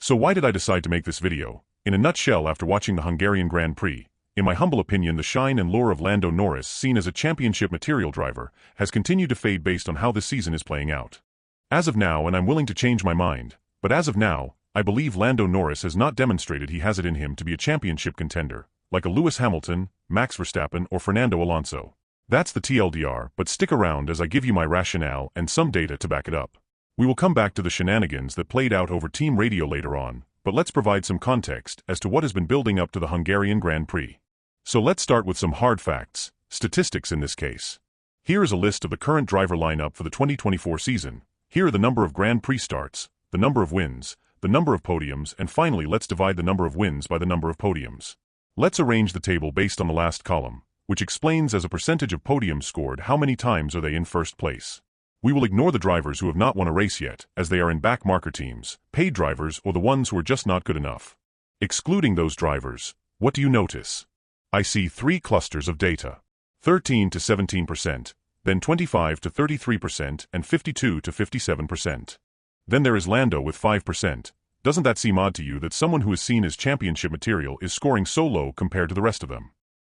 So why did I decide to make this video? In a nutshell, after watching the Hungarian Grand Prix, in my humble opinion, the shine and lure of Lando Norris, seen as a championship material driver, has continued to fade based on how this season is playing out. As of now, and I'm willing to change my mind, but as of now, I believe Lando Norris has not demonstrated he has it in him to be a championship contender, like a Lewis Hamilton, Max Verstappen, or Fernando Alonso. That's the TLDR, but stick around as I give you my rationale and some data to back it up. We will come back to the shenanigans that played out over team radio later on, but let's provide some context as to what has been building up to the Hungarian Grand Prix. So let's start with some hard facts, statistics in this case. Here is a list of the current driver lineup for the 2024 season. Here are the number of Grand Prix starts, the number of wins, the number of podiums, and finally let's divide the number of wins by the number of podiums. Let's arrange the table based on the last column, which explains as a percentage of podiums scored how many times are they in first place. We will ignore the drivers who have not won a race yet, as they are in back marker teams, paid drivers, or the ones who are just not good enough. Excluding those drivers, what do you notice? I see three clusters of data. 13 to 17%, then 25 to 33%, and 52 to 57%. Then there is Lando with 5%. Doesn't that seem odd to you that someone who is seen as championship material is scoring so low compared to the rest of them?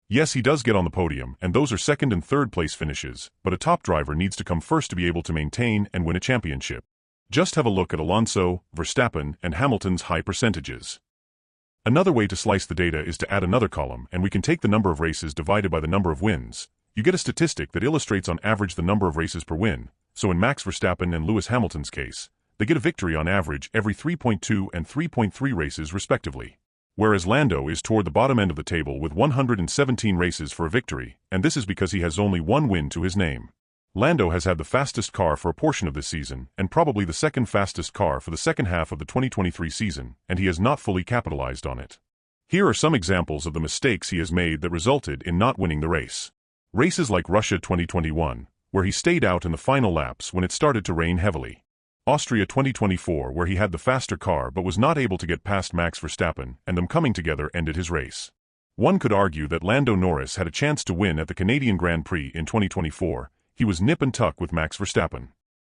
Yes, he does get on the podium, and those are second and third place finishes, but a top driver needs to come first to be able to maintain and win a championship. Just have a look at Alonso, Verstappen, and Hamilton's high percentages. Another way to slice the data is to add another column, and we can take the number of races divided by the number of wins. You get a statistic that illustrates on average the number of races per win, so in Max Verstappen and Lewis Hamilton's case, they get a victory on average every 3.2 and 3.3 races respectively. Whereas Lando is toward the bottom end of the table with 117 races for a victory, and this is because he has only one win to his name. Lando has had the fastest car for a portion of this season, and probably the second fastest car for the second half of the 2023 season, and he has not fully capitalized on it. Here are some examples of the mistakes he has made that resulted in not winning the race. Races like Russia 2021, where he stayed out in the final laps when it started to rain heavily. Austria 2024, where he had the faster car but was not able to get past Max Verstappen, and them coming together ended his race. One could argue that Lando Norris had a chance to win at the Canadian Grand Prix in 2024. He was nip and tuck with Max Verstappen.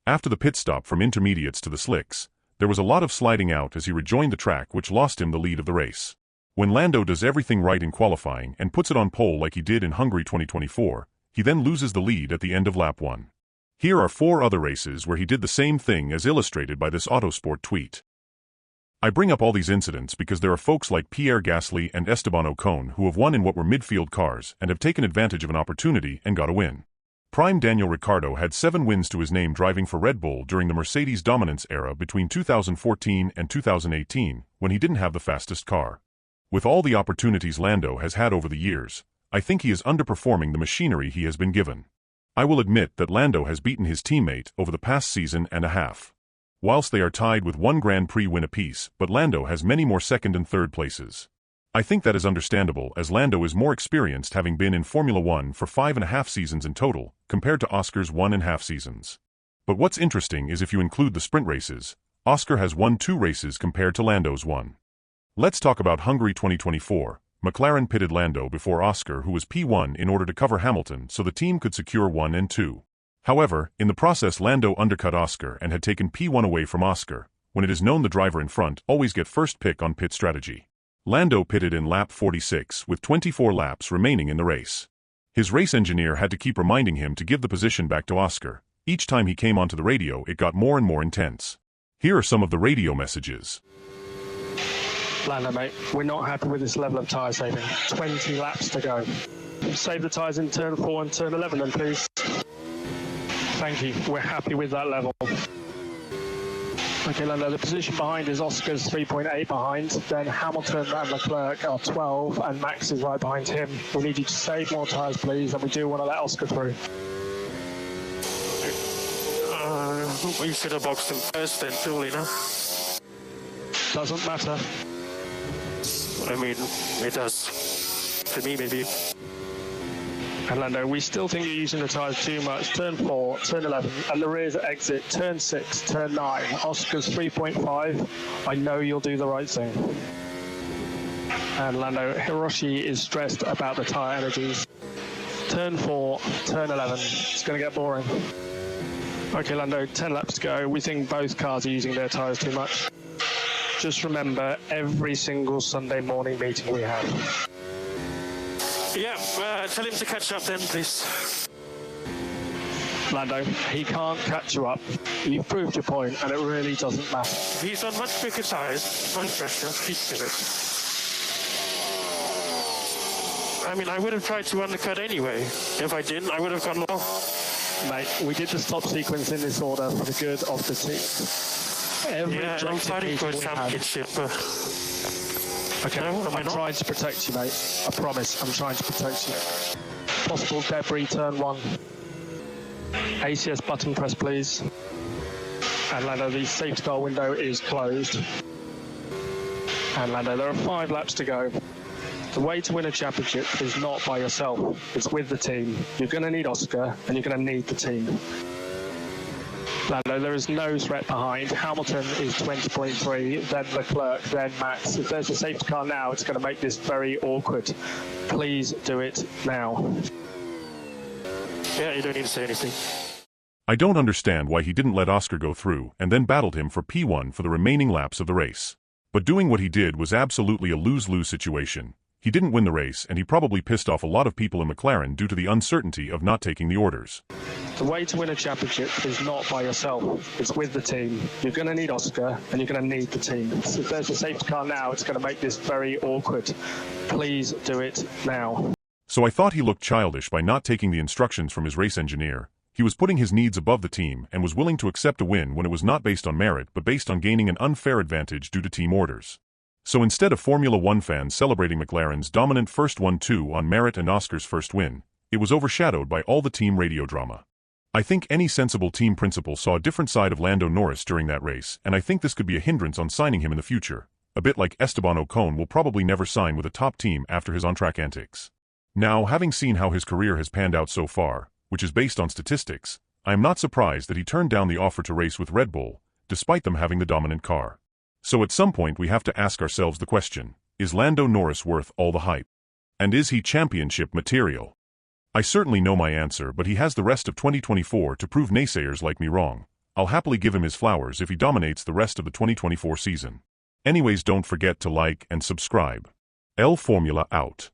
After the pit stop from intermediates to the slicks, there was a lot of sliding out as he rejoined the track, which lost him the lead of the race. When Lando does everything right in qualifying and puts it on pole like he did in Hungary 2024, he then loses the lead at the end of lap 1. Here are 4 other races where he did the same thing as illustrated by this Autosport tweet. I bring up all these incidents because there are folks like Pierre Gasly and Esteban Ocon who have won in what were midfield cars and have taken advantage of an opportunity and got a win. Prime Daniel Ricciardo had 7 wins to his name driving for Red Bull during the Mercedes dominance era between 2014 and 2018, when he didn't have the fastest car. With all the opportunities Lando has had over the years, I think he is underperforming the machinery he has been given. I will admit that Lando has beaten his teammate over the past season and a half. Whilst they are tied with 1 Grand Prix win apiece, but Lando has many more second and third places. I think that is understandable as Lando is more experienced, having been in Formula 1 for 5.5 seasons in total, compared to Oscar's 1.5 seasons. But what's interesting is if you include the sprint races, Oscar has won 2 races compared to Lando's 1. Let's talk about Hungary 2024. McLaren pitted Lando before Oscar, who was P1, in order to cover Hamilton so the team could secure 1 and 2. However, in the process Lando undercut Oscar and had taken P1 away from Oscar, when it is known the driver in front always get first pick on pit strategy. Lando pitted in lap 46 with 24 laps remaining in the race. His race engineer had to keep reminding him to give the position back to Oscar. Each time he came onto the radio it got more and more intense. Here are some of the radio messages. Lando, mate, we're not happy with this level of tyre saving. 20 laps to go. Save the tyres in turn 4 and turn 11 then, please. Thank you. We're happy with that level. Okay, Lando, the position behind is Oscar's 3.8 behind, then Hamilton and Leclerc are 12, and Max is right behind him. We need you to save more tyres, please, and we do want to let Oscar through. We should have boxed him first then, surely, no? Doesn't matter. I mean, it does. To me, maybe. And Lando, we still think you're using the tyres too much. Turn 4, turn 11, and the rear's exit, turn 6, turn 9. Oscar's 3.5. I know you'll do the right thing. And Lando, Hiroshi is stressed about the tyre energies. Turn 4, turn 11. It's going to get boring. Okay, Lando, 10 laps to go. We think both cars are using their tyres too much. just remember every single Sunday morning meeting we have. Yeah, tell him to catch up then, please. Lando, he can't catch you up. You've proved your point, and it really doesn't matter. He's on much bigger tyres, on pressure, he's good. I mean, I would have tried to undercut anyway. If I didn't, I would have gone low. Mate, we did the stop sequence in this order for the good of the team. I'm fighting for a championship. Okay, No, I'm trying to protect you, mate. I promise, I'm trying to protect you. Possible debris, turn 1. ACS button press, please. And Lando, the safety car window is closed. And Lando, there are 5 laps to go. The way to win a championship is not by yourself, it's with the team. You're going to need Oscar, and you're going to need the team. Lando, there is no threat behind. Hamilton is 20.3, then Leclerc, then Max. If there's a safety car now, it's going to make this very awkward. Please do it now. Yeah, you don't need to say anything. I don't understand why he didn't let Oscar go through and then battled him for P1 for the remaining laps of the race. But doing what he did was absolutely a lose-lose situation. He didn't win the race, and he probably pissed off a lot of people in McLaren due to the uncertainty of not taking the orders. The way to win a championship is not by yourself, it's with the team. You're going to need Oscar, and you're going to need the team. So if there's a safety car now, it's going to make this very awkward. Please do it now. So I thought he looked childish by not taking the instructions from his race engineer. He was putting his needs above the team and was willing to accept a win when it was not based on merit but based on gaining an unfair advantage due to team orders. So instead of Formula One fans celebrating McLaren's dominant first 1-2 on merit and Oscar's first win, it was overshadowed by all the team radio drama. I think any sensible team principal saw a different side of Lando Norris during that race, and I think this could be a hindrance on signing him in the future, a bit like Esteban Ocon will probably never sign with a top team after his on-track antics. Now, having seen how his career has panned out so far, which is based on statistics, I am not surprised that he turned down the offer to race with Red Bull, despite them having the dominant car. So at some point we have to ask ourselves the question, is Lando Norris worth all the hype? And is he championship material? I certainly know my answer, but he has the rest of 2024 to prove naysayers like me wrong. I'll happily give him his flowers if he dominates the rest of the 2024 season. Anyways, don't forget to like and subscribe. L Formula out.